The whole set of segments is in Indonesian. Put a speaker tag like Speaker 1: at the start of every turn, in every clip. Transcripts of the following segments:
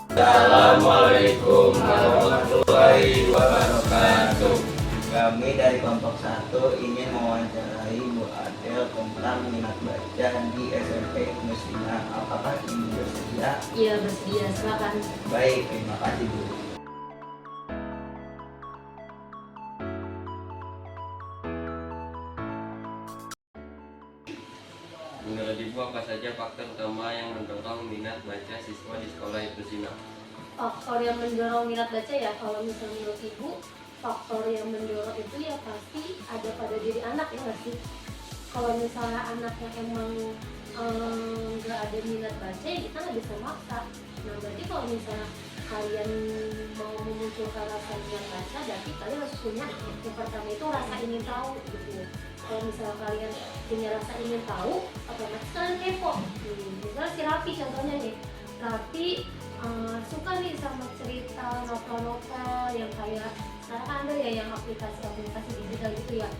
Speaker 1: Assalamualaikum warahmatullahi wabarakatuh.
Speaker 2: Kami dari kelompok 1 ingin mewawancarai Bu Adel tentang minat baca di SMP Musina. Apakah Ibu bersedia?
Speaker 3: Iya, bersedia, silakan.
Speaker 2: Baik, terima kasih Bu.
Speaker 1: Menurut Ibu, apa saja faktor utama yang mendorong minat baca siswa di sekolah Ibnu Sina?
Speaker 3: Faktor yang mendorong minat baca ya, kalau misalnya menurut Ibu, faktor yang mendorong itu ya pasti ada pada diri anak ya nggak sih? Kalau misalnya anaknya emang nggak ada minat baca ya kita nggak bisa maksa. Nah berarti kalau misalnya kalian mau memunculkan rasa minat baca, berarti kalian harus punya yang pertama itu rasa ingin tahu gitu. Kalau misalnya kalian punya rasa ingin tahu, otomatis kalian kepo. Misalnya si Raffi contohnya nih, Raffi suka nih sama cerita novel-novel yang kayak sekarang kan ada ya yang aplikasi-aplikasi digital gitu ya.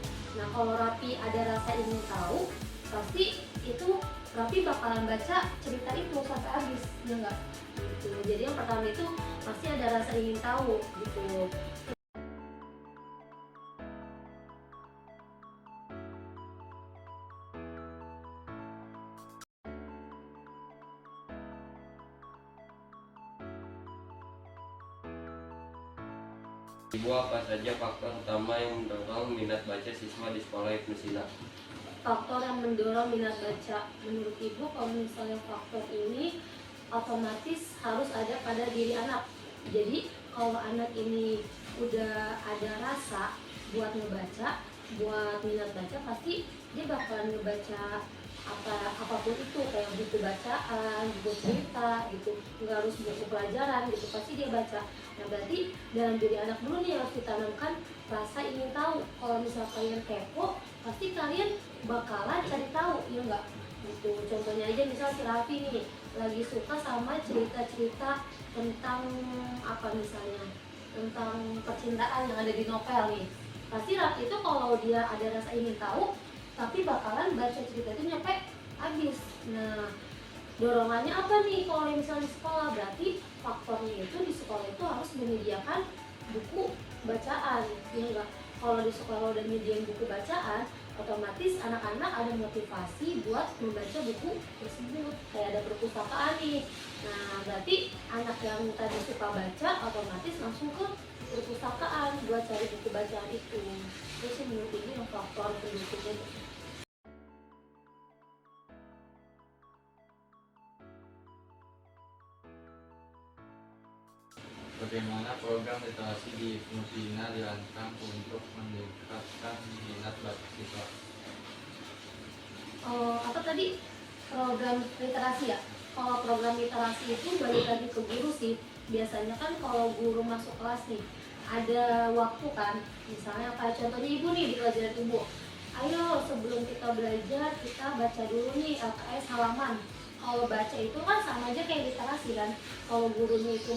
Speaker 3: Nah kalau Raffi ada rasa ingin tahu, pasti itu Raffi bakalan baca cerita itu sampai habis, ya enggak? Gitu. Jadi yang pertama itu pasti ada rasa ingin tahu gitu.
Speaker 1: Ibu, apa saja faktor utama yang mendorong minat baca siswa di sekolah Ibnu Sina?
Speaker 3: Faktor yang mendorong minat baca menurut Ibu, kalau misalnya faktor ini otomatis harus ada pada diri anak. Jadi kalau anak ini udah ada rasa buat ngebaca, buat minat baca, pasti dia bakalan ngebaca apapun itu, kayak buku bacaan, buku cerita gitu, nggak harus buku pelajaran gitu, pasti dia baca. Nah berarti dalam diri anak dulu nih harus ditanamkan rasa ingin tahu. Kalau misal kalian kepo, pasti kalian bakalan cari tahu, ya enggak? Gitu. Contohnya aja misal si Raffi nih lagi suka sama cerita-cerita tentang apa misalnya, tentang percintaan yang ada di novel nih. Pasti Raffi itu kalau dia ada rasa ingin tahu, tapi bakalan baca cerita itu nyampe habis. Nah, dorongannya apa nih kalau misalnya di sekolah? Berarti faktornya itu di sekolah itu harus menyediakan buku bacaan, ya enggak? Kalau di sekolah udah menyediakan buku bacaan, otomatis anak-anak ada motivasi buat membaca buku tersebut. Kayak ada perpustakaan nih. Nah, berarti anak yang tadi suka baca otomatis langsung ke perpustakaan buat cari buku bacaan itu. Terus sih menurut ini yang faktor pendukungnya.
Speaker 4: Bagaimana program literasi di Ibnu Sina dirancang untuk meningkatkan minat baca siswa?
Speaker 3: Apa tadi program literasi ya? Kalau program literasi itu balik lagi ke guru sih. Biasanya kan kalau guru masuk kelas nih ada waktu kan, misalnya kayak contohnya ibu nih di pelajaran ibu, ayo sebelum kita belajar kita baca dulu nih LKS halaman. Kalau baca itu kan sama aja kayak literasi kan. Kalau gurunya itu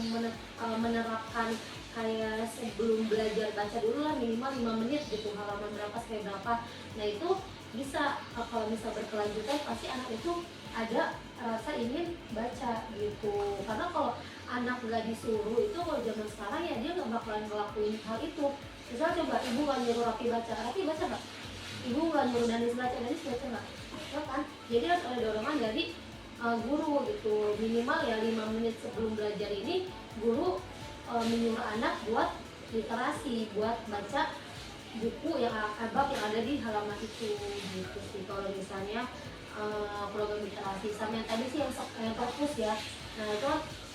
Speaker 3: menerapkan kayak sebelum belajar baca dulu lah minimal 5 menit gitu, halaman berapa sampai berapa. Nah itu bisa kalau misal berkelanjutan pasti anak itu ada rasa ingin baca gitu. Karena kalau anak nggak disuruh itu, kalau zaman sekarang ya dia nggak bakalan ngelakuin hal itu. Misal coba ibu nggak nyuruh Raffi baca nggak? Ibu nggak nyuruh Danis baca nggak? Ya kan? Jadi harus ada dorongan dari guru gitu. Minimal ya 5 menit sebelum belajar ini guru menyuruh anak buat literasi, buat baca buku yang bab yang ada di halaman itu gitu sih. Kalau misalnya program literasi sama yang tadi sih yang perpus ya. Nah itu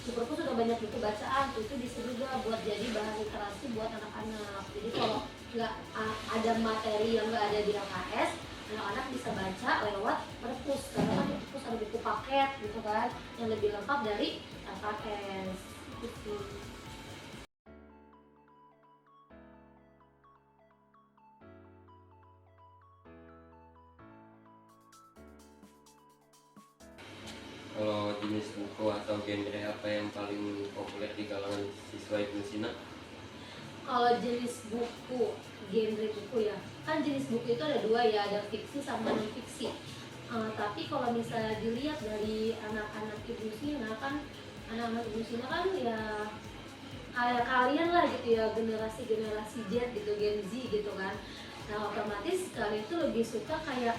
Speaker 3: di perpus sudah banyak buku bacaan, itu bisa juga buat jadi bahan literasi buat anak-anak. Jadi kalau nggak ada materi yang nggak ada di LKS, anak-anak bisa baca lewat perpus, karena kan di perpus ada buku paket gitu kan yang lebih lengkap dari LKS gitu.
Speaker 1: Kalau jenis buku atau genre apa yang paling populer di kalangan siswa Ibnu Sina?
Speaker 3: Kalau jenis buku, genre buku ya, kan jenis buku itu ada dua ya, ada fiksi sama non fiksi. Tapi kalau misalnya dilihat dari anak-anak Ibnu Sina kan anak-anak Ibu Sina kan ya kayak kalian lah gitu ya, generasi Z gitu, Gen Z gitu kan. Nah otomatis kalian itu lebih suka kayak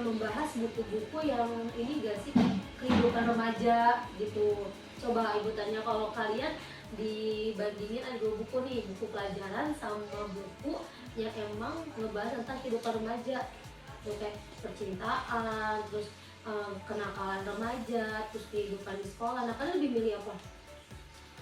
Speaker 3: membahas buku-buku yang ini gak sih, kehidupan remaja gitu. Coba ibu tanya, kalau kalian dibandingin ada dua buku nih, buku pelajaran sama buku yang emang ngebahas tentang kehidupan remaja, tuh kayak percintaan, terus kenakalan remaja, terus kehidupan di sekolah. Nah kalian lebih milih apa?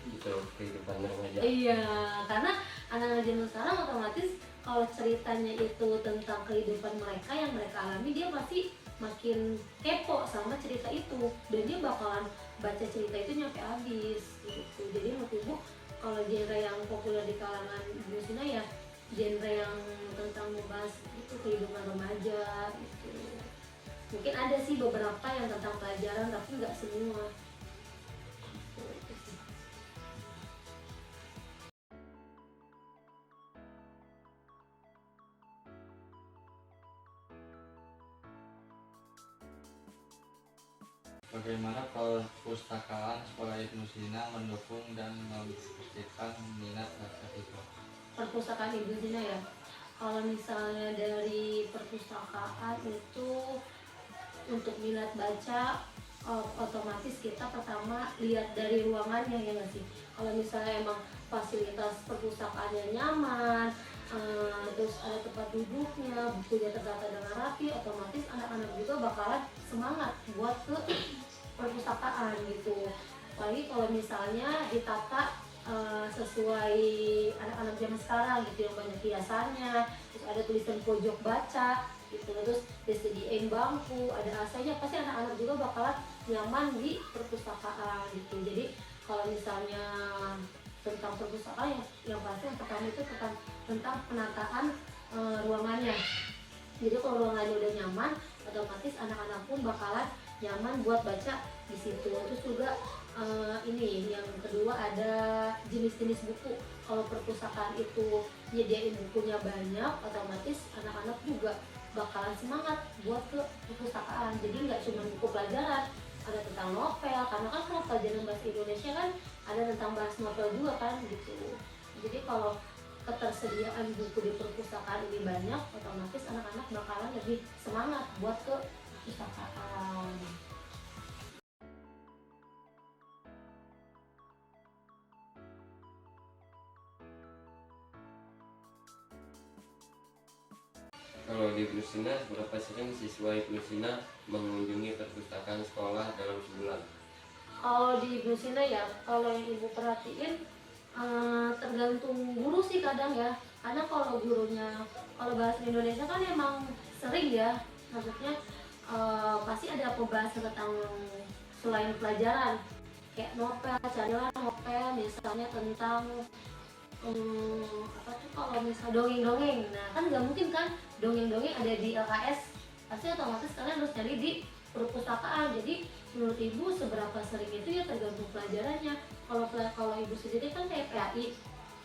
Speaker 1: Gitu, kehidupan remaja.
Speaker 3: Iya, karena anak-anak zaman sekarang otomatis kalau ceritanya itu tentang kehidupan mereka yang mereka alami, dia pasti makin kepo sama cerita itu dan dia bakalan baca cerita itu nyampe habis gitu. Jadi menurut ibu kalau genre yang populer di kalangan Ibu Sina ya genre yang tentang membahas itu kehidupan remaja gitu. Mungkin ada sih beberapa yang tentang pelajaran tapi nggak semua.
Speaker 4: Bagaimana perpustakaan sekolah Ibnu Sina mendukung dan memperhatikan minat baca siswa?
Speaker 3: Perpustakaan Ibu Sina ya, kalau misalnya dari perpustakaan itu untuk minat baca otomatis kita pertama lihat dari ruangannya ya nggak sih. Kalau misalnya emang fasilitas perpustakaannya nyaman, terus ada tempat duduknya, bukunya tertata dengan rapi, otomatis anak-anak juga bakalan semangat buat ke perpustakaan gitu. Apalagi kalau misalnya ditata sesuai anak-anak zaman sekarang gitu, yang banyak hiasannya, terus ada tulisan pojok baca gitu, terus disediain bangku, ada AC-nya, pasti anak-anak juga bakalan nyaman di perpustakaan gitu. Jadi kalau misalnya tentang perpustakaan yang pasti yang pertama itu tentang penataan ruangannya. Jadi kalau ruangannya udah nyaman, otomatis anak-anak pun bakalan nyaman buat baca di situ. Terus juga ini yang kedua ada jenis-jenis buku. Kalau perpustakaan itu nyediain bukunya banyak, otomatis anak-anak juga bakalan semangat buat ke perpustakaan. Jadi nggak cuma buku pelajaran, ada tentang novel, karena kan kalau pelajaran bahasa Indonesia kan ada tentang bahasa novel juga kan gitu. Jadi kalau ketersediaan buku di perpustakaan ini banyak, otomatis anak-anak bakalan lebih semangat buat ke perpustakaan.
Speaker 1: Kalau di Ibnu Sina, berapa sering siswa Ibnu Sina mengunjungi perpustakaan sekolah dalam sebulan?
Speaker 3: Kalau di Ibnu Sina ya, kalau yang ibu perhatiin tergantung guru sih kadang ya. Karena kalau gurunya, kalau bahasa Indonesia kan emang sering ya, maksudnya pasti ada pembahasan tentang selain pelajaran, kayak novel, carilah novel misalnya tentang apa tuh, kalau misal dongeng-dongeng. Nah kan nggak mungkin kan dongeng-dongeng ada di LKS, pasti otomatis kalian harus cari di perpustakaan. Jadi menurut ibu seberapa sering itu ya tergantung pelajarannya. Kalau ibu sendiri kan kayak PAI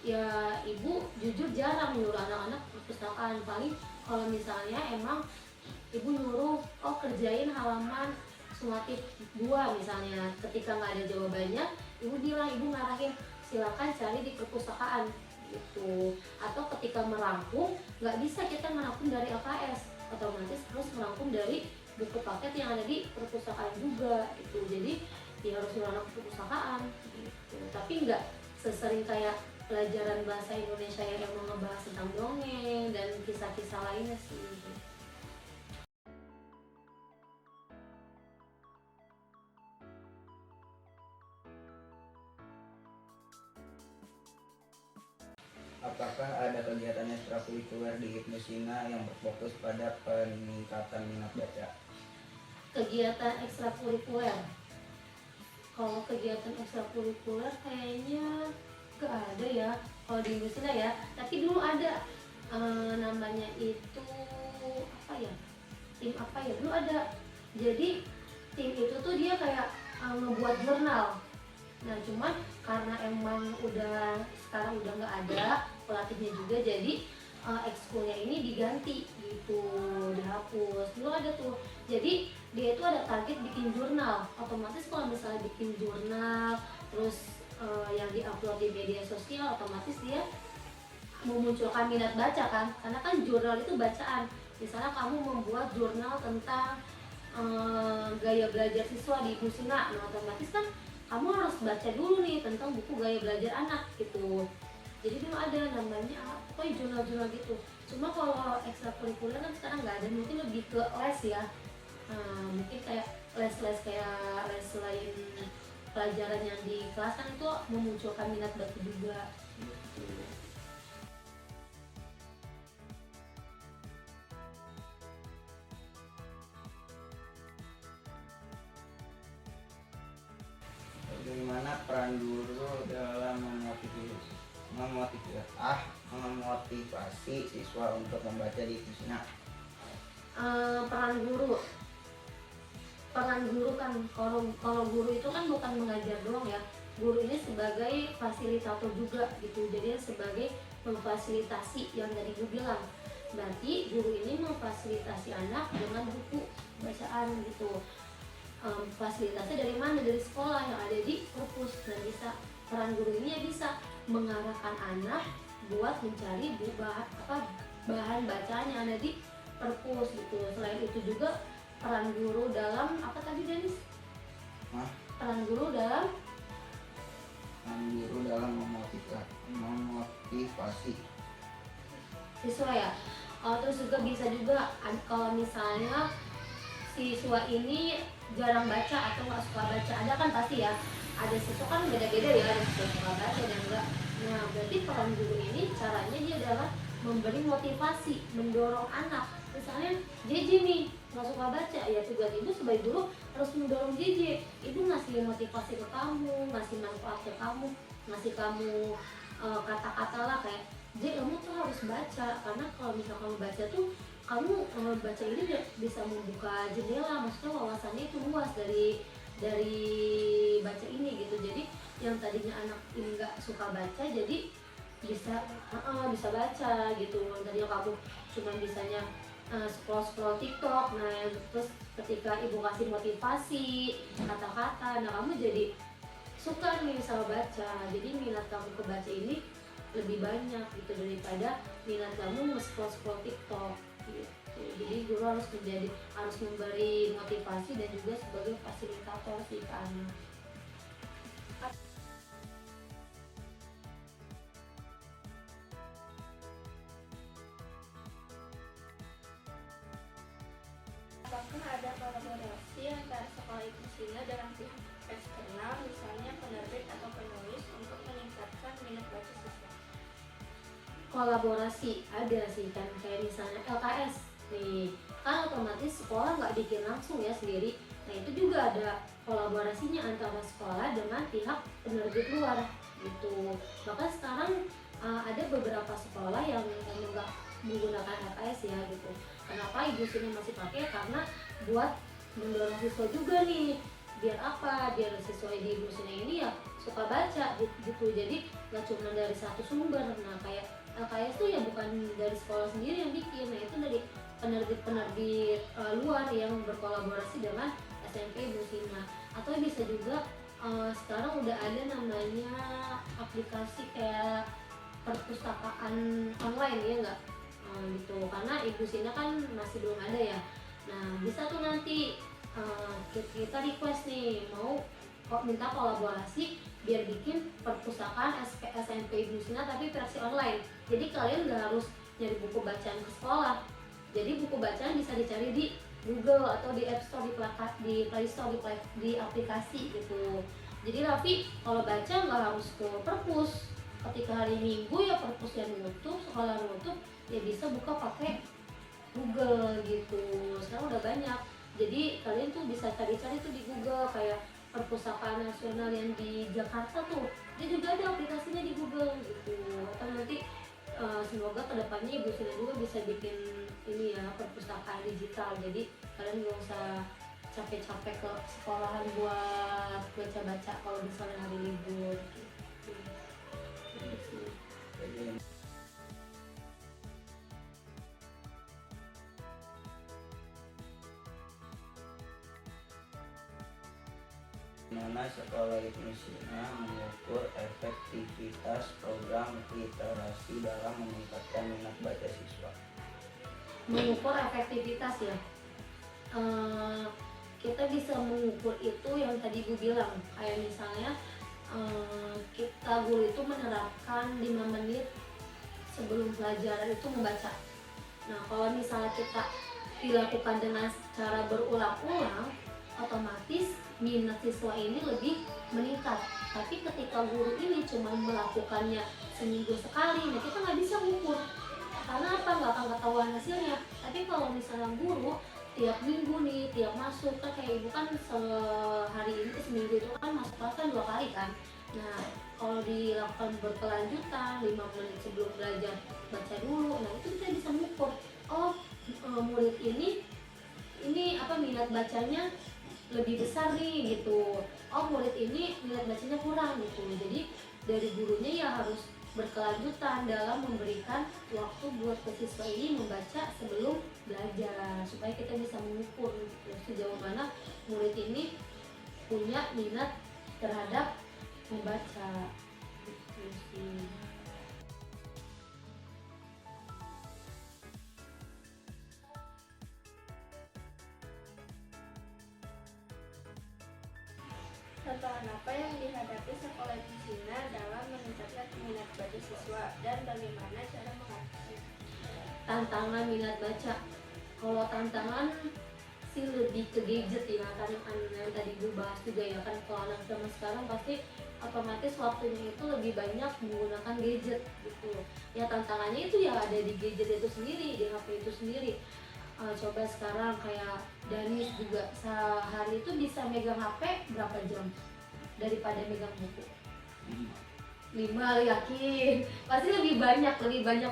Speaker 3: ya, ibu jujur jarang nyuruh anak-anak perpustakaan. Paling kalau misalnya emang ibu nyuruh kerjain halaman sumatif 2 misalnya, ketika nggak ada jawabannya ibu bilang, ibu ngarahin silakan cari di perpustakaan gitu. Atau ketika merangkum, nggak bisa kita merangkum dari LKS, otomatis harus merangkum dari buku paket yang ada di perpustakaan juga gitu. Jadi ya harus merangkum perpustakaan gitu. Tapi nggak sesering kayak pelajaran bahasa Indonesia yang emang ngebahas tentang dongeng dan kisah-kisah lainnya sih.
Speaker 2: Apakah ada kegiatan ekstrakurikuler di Ibnu Sina yang berfokus pada peningkatan minat baca?
Speaker 3: Kegiatan ekstrakurikuler, kalau kegiatan ekstrakurikuler kayaknya gak ada ya kalau di Ibu Sina ya. Tapi dulu ada namanya itu apa ya, tim apa ya, dulu ada. Jadi tim itu tuh dia kayak ngebuat jurnal. Nah cuman karena emang udah sekarang udah nggak ada pelatihnya juga, jadi ekskulnya ini diganti gitu, dihapus. Dulu ada tuh, jadi dia itu ada target bikin jurnal. Otomatis kalau misalnya bikin jurnal terus yang diupload di media sosial, otomatis dia memunculkan minat baca kan, karena kan jurnal itu bacaan. Misalnya kamu membuat jurnal tentang gaya belajar siswa di Ibu Sina, nah otomatis kan kamu harus baca dulu nih tentang buku gaya belajar anak gitu. Jadi dulu ada namanya pokoknya jurnal-jurnal gitu. Cuma kalau ekstrakurikuler kan sekarang nggak ada, mungkin lebih ke les ya. Mungkin kayak les-les kayak les selain pelajaran yang di kelas kan itu memunculkan minat baca juga gitu.
Speaker 2: Bagaimana peran guru dalam memotivasi siswa untuk membaca di Ibu Sina?
Speaker 3: Peran guru kan, kalau guru itu kan bukan mengajar doang ya. Guru ini sebagai fasilitator juga gitu, jadi sebagai memfasilitasi yang tadi gue bilang. Berarti guru ini memfasilitasi anak dengan buku bacaan gitu. Fasilitasnya dari mana? Dari sekolah yang ada di perpus. Dan bisa peran guru ini ya bisa mengarahkan anak buat mencari bahan bacaan yang ada di perpus gitu. Selain itu juga peran guru dalam apa tadi Denis? Peran guru dalam
Speaker 2: memotivasi
Speaker 3: siswa ya. Terus juga bisa juga kalau misalnya siswa ini jarang baca atau nggak suka baca, ada kan pasti ya, ada siswa kan beda-beda ya, ada siswa suka baca dan enggak. Nah berarti peran guru ini caranya dia adalah memberi motivasi, mendorong anak. Misalnya JJ nih nggak suka baca, ya tugas ibu sebagai guru harus mendorong JJ. Ibu ngasih motivasi ke kamu, ngasih manfaat ke kamu, ngasih kamu kata-kata lah kayak J, kamu tuh harus baca, karena kalau misalnya kamu baca tuh kamu baca ini bisa membuka jendela, maksudnya wawasannya itu luas dari baca ini gitu. Jadi yang tadinya anak ini nggak suka baca jadi bisa baca gitu. Yang tadinya kamu cuma bisanya scroll TikTok, nah terus ketika ibu kasih motivasi kata-kata, nah kamu jadi suka nih sama baca, jadi minat kamu ke baca ini lebih banyak gitu daripada minat kamu nge-scroll TikTok gitu. Jadi guru harus memberi motivasi dan juga sebagai fasilitator sih ke anak.
Speaker 5: Apakah ada kolaborasi antara sekolah Ibu Sina dengan pihak eksternal, misalnya penerbit atau penulis, untuk meningkatkan minat baca siswa?
Speaker 3: Kolaborasi ada sih kan, kayak misalnya LKS nih, kan otomatis sekolah nggak bikin langsung ya sendiri. Nah itu juga ada kolaborasinya antara sekolah dengan pihak penerbit luar gitu. Bahkan sekarang ada beberapa sekolah yang nggak menggunakan LKS ya gitu. Kenapa Ibu Sina masih pakai? Karena buat mendorong siswa juga nih, biar apa? Biar siswa di Ibu Sina ini ya suka baca gitu. Jadi nggak cuma dari satu sumber. Nah kayak LKS tuh ya bukan dari sekolah sendiri yang bikin, nah itu dari penerbit luar yang berkolaborasi dengan SMP Ibu Sina. Atau bisa juga sekarang udah ada namanya aplikasi kayak perpustakaan online ya nggak? Gitu, karena Ibu Sina kan masih belum ada ya. Nah bisa tuh nanti kita request nih mau minta kolaborasi biar bikin perpustakaan SMP Ibu Sina tapi versi online. Jadi kalian nggak harus nyari buku bacaan ke sekolah. Jadi buku bacaan bisa dicari di Google atau di App Store, di Play Store, di aplikasi gitu. Jadi Raffi kalau baca nggak harus ke perpus. Ketika hari Minggu ya perpus yang nutup, sekolah nutup, ya bisa buka pakai Google gitu. Sekarang udah banyak. Jadi kalian tuh bisa cari-cari tuh di Google kayak perpustakaan nasional yang di Jakarta tuh, dia juga ada aplikasinya di Google gitu. Atau nanti semoga kedepannya Ibu Sina juga bisa bikin ini ya perpustakaan digital. Jadi kalian gak usah capek-capek ke sekolahan buat baca-baca kalau misalnya hari libur gitu.
Speaker 2: bagaimana sekolah Ibnu Sina mengukur efektivitas program literasi dalam meningkatkan minat baca siswa?
Speaker 3: Mengukur efektivitas ya. Kita bisa mengukur itu yang tadi gue bilang, kayak misalnya kita guru itu menerapkan 5 menit sebelum pelajaran itu membaca. Nah, kalau misalnya kita dilakukan dengan cara berulang-ulang, otomatis minat siswa ini lebih meningkat. Tapi ketika guru ini cuma melakukannya seminggu sekali, nah kita nggak bisa mengukur. Karena apa? Nggak akan ketahuan hasilnya. Tapi kalau misalnya guru tiap minggu nih, tiap masuk, kan kayak ibu kan sehari ini seminggu itu kan masuk kelas kan 2 kali kan. Nah, kalau dilakukan berkelanjutan 5 menit sebelum belajar baca dulu, nah itu kita bisa mengukur. Oh, murid ini apa minat bacanya lebih besar nih gitu. Oh, murid ini minat bacanya kurang gitu. Jadi dari gurunya ya harus berkelanjutan dalam memberikan waktu buat siswa ini membaca sebelum belajar, supaya kita bisa mengukur gitu, sejauh mana murid ini punya minat terhadap membaca gitu sih.
Speaker 5: Tantangan apa yang dihadapi sekolah Ibnu Sina dalam meningkatkan minat baca siswa dan bagaimana cara mengatasi?
Speaker 3: Tantangan minat baca, kalau tantangan sih lebih ke gadget ya, kan yang tadi gue bahas juga ya kan. Kalau anak zaman sekarang pasti otomatis waktunya itu lebih banyak menggunakan gadget gitu ya. Tantangannya itu ya ada di gadget itu sendiri, di HP itu sendiri. Coba sekarang kayak Danis juga sehari itu bisa megang HP berapa jam daripada megang buku? 5, yakin pasti lebih banyak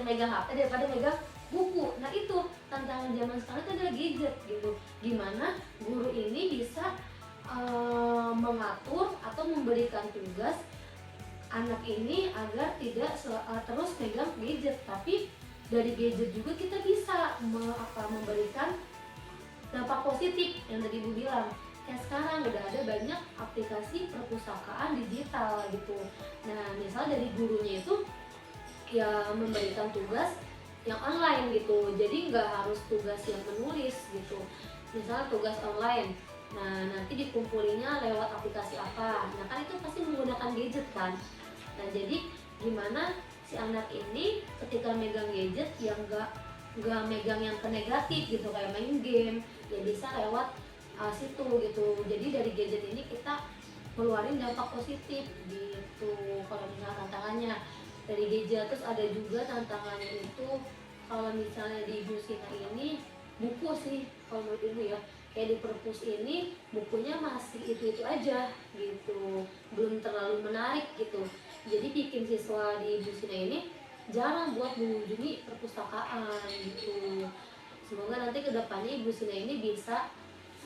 Speaker 3: megang HP daripada megang buku. Nah itu tantangan zaman sekarang itu adalah gadget gitu. Gimana guru ini bisa mengatur atau memberikan tugas anak ini agar tidak terus megang gadget, tapi dari gadget juga kita bisa memberikan dampak positif yang tadi Bu bilang. Kayak sekarang udah ada banyak aplikasi perpustakaan digital gitu. Nah, misal dari gurunya itu ya memberikan tugas yang online gitu. Jadi nggak harus tugas yang menulis gitu. Misal tugas online. Nah, nanti dikumpulinya lewat aplikasi apa. Nah, kan itu pasti menggunakan gadget kan. Nah, jadi gimana si anak ini ketika megang gadget yang nggak megang yang ke negatif gitu, kayak main game, ya bisa lewat situ gitu. Jadi dari gadget ini kita keluarin dampak positif gitu. Kalau misalnya tantangannya dari gadget, terus ada juga tantangannya itu kalau misalnya di Ibnu Sina ini buku sih, kalau menurut ibu ya, kayak di perpus ini bukunya masih itu aja gitu, belum terlalu menarik gitu. Jadi bikin siswa di Ibnu Sina ini jarang buat mengunjungi perpustakaan gitu. Semoga nanti kedepannya Ibnu Sina ini bisa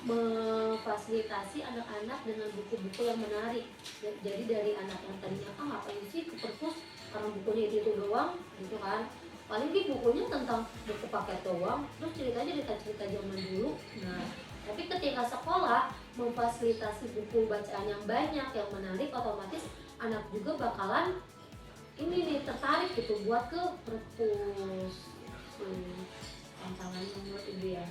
Speaker 3: memfasilitasi anak-anak dengan buku-buku yang menarik. Jadi dari anak yang tadinya ngapain sih ke perpus, karena bukunya itu doang gitu kan. Paling di bukunya tentang buku paket doang, terus ceritanya cerita zaman dulu. Nah, tapi ketika sekolah memfasilitasi buku bacaan yang banyak, yang menarik, otomatis anak juga bakalan ini nih tertarik gitu buat ke perpus. Tantangannya menurut ibu ya.